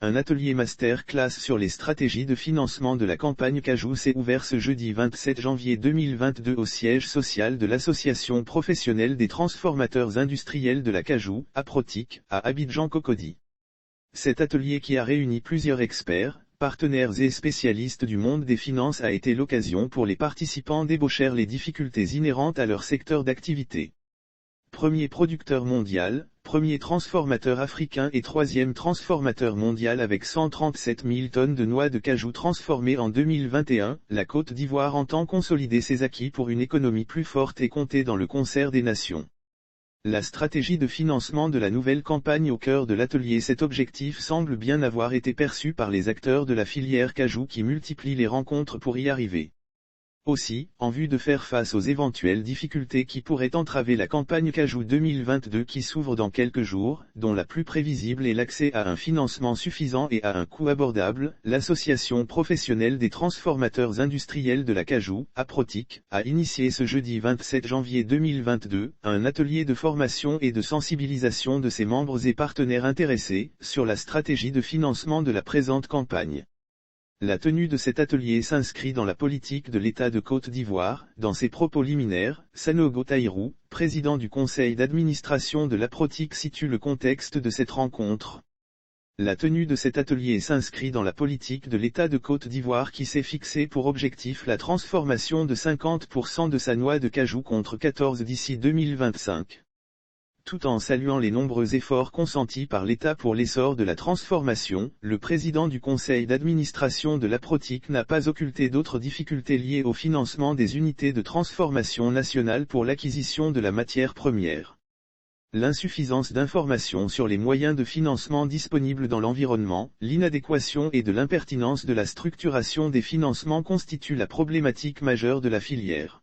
Un atelier master-class sur les stratégies de financement de la campagne Cajou s'est ouvert ce jeudi 27 janvier 2022 au siège social de l'Association professionnelle des transformateurs industriels de la Cajou, APROTIC, à Abidjan-Cocody. Cet atelier qui a réuni plusieurs experts, partenaires et spécialistes du monde des finances a été l'occasion pour les participants d'ébaucher les difficultés inhérentes à leur secteur d'activité. Premier producteur mondial, premier transformateur africain et troisième transformateur mondial avec 137 000 tonnes de noix de cajou transformées en 2021, la Côte d'Ivoire entend consolider ses acquis pour une économie plus forte et compter dans le concert des nations. La stratégie de financement de la nouvelle campagne au cœur de l'atelier. Cet objectif semble bien avoir été perçu par les acteurs de la filière cajou qui multiplient les rencontres pour y arriver. Aussi, en vue de faire face aux éventuelles difficultés qui pourraient entraver la campagne Cajou 2022 qui s'ouvre dans quelques jours, dont la plus prévisible est l'accès à un financement suffisant et à un coût abordable, l'Association professionnelle des transformateurs industriels de la Cajou, APROTIC, a initié ce jeudi 27 janvier 2022, un atelier de formation et de sensibilisation de ses membres et partenaires intéressés, sur la stratégie de financement de la présente campagne. La tenue de cet atelier s'inscrit dans la politique de l'État de Côte d'Ivoire. Dans ses propos liminaires, Sanogo Taïrou, président du conseil d'administration de l'APROTIC, situe le contexte de cette rencontre. La tenue de cet atelier s'inscrit dans la politique de l'État de Côte d'Ivoire qui s'est fixé pour objectif la transformation de 50% de sa noix de cajou contre 14 d'ici 2025. Tout en saluant les nombreux efforts consentis par l'État pour l'essor de la transformation, le président du conseil d'administration de l'APROTIC n'a pas occulté d'autres difficultés liées au financement des unités de transformation nationale pour l'acquisition de la matière première. L'insuffisance d'informations sur les moyens de financement disponibles dans l'environnement, l'inadéquation et de l'impertinence de la structuration des financements constituent la problématique majeure de la filière.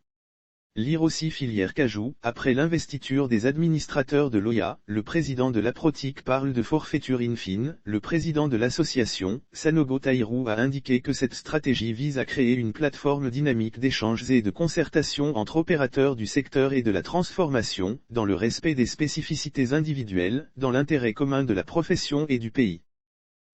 Lire aussi filière cajou. Après l'investiture des administrateurs de l'OIA, le président de l'APROTIC parle de forfaiture in fine. Le président de l'association, Sanogo Taïrou, a indiqué que cette stratégie vise à créer une plateforme dynamique d'échanges et de concertation entre opérateurs du secteur et de la transformation, dans le respect des spécificités individuelles, dans l'intérêt commun de la profession et du pays.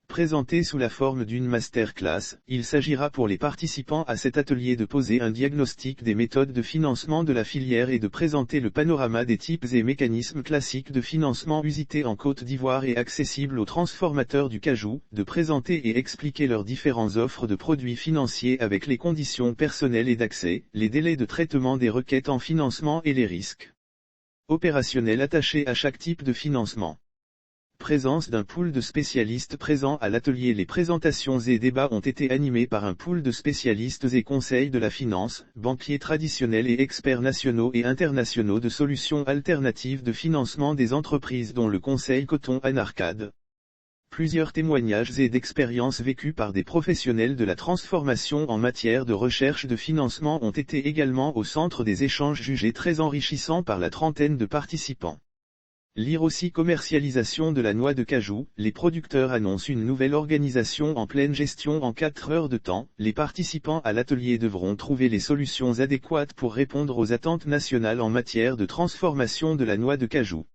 Présenté sous la forme d'une masterclass, il s'agira pour les participants à cet atelier de poser un diagnostic des méthodes de financement de la filière et de présenter le panorama des types et mécanismes classiques de financement usités en Côte d'Ivoire et accessibles aux transformateurs du cajou, de présenter et expliquer leurs différentes offres de produits financiers avec les conditions personnelles et d'accès, les délais de traitement des requêtes en financement et les risques opérationnels attachés à chaque type de financement. Présence d'un pool de spécialistes présents à l'atelier. Les présentations et débats ont été animés par un pool de spécialistes et conseils de la finance, banquiers traditionnels et experts nationaux et internationaux de solutions alternatives de financement des entreprises dont le conseil Coton Anarcade. Plusieurs témoignages et d'expériences vécues par des professionnels de la transformation en matière de recherche de financement ont été également au centre des échanges jugés très enrichissants par la trentaine de participants. Lire aussi commercialisation de la noix de cajou. Les producteurs annoncent une nouvelle organisation en pleine gestion en 4 heures de temps. Les participants à l'atelier devront trouver les solutions adéquates pour répondre aux attentes nationales en matière de transformation de la noix de cajou.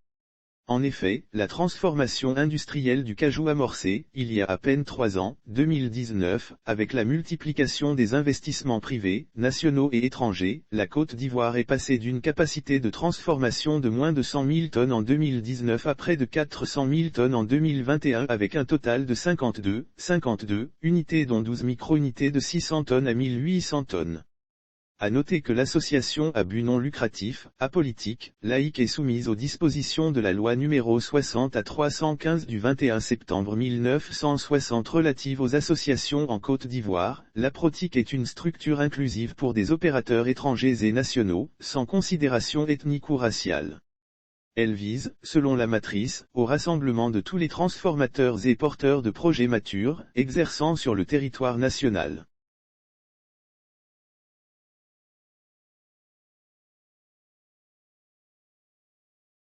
En effet, la transformation industrielle du cajou amorcée, il y a à peine 3 ans, 2019, avec la multiplication des investissements privés, nationaux et étrangers, la Côte d'Ivoire est passée d'une capacité de transformation de moins de 100 000 tonnes en 2019 à près de 400 000 tonnes en 2021 avec un total de 52 unités dont 12 micro-unités de 600 tonnes à 1800 tonnes. À noter que l'association à but non lucratif, apolitique, laïque est soumise aux dispositions de la loi numéro 60/315 du 21 septembre 1960 relative aux associations en Côte d'Ivoire. L'APROTIC est une structure inclusive pour des opérateurs étrangers et nationaux, sans considération ethnique ou raciale. Elle vise, selon la matrice, au rassemblement de tous les transformateurs et porteurs de projets matures, exerçant sur le territoire national.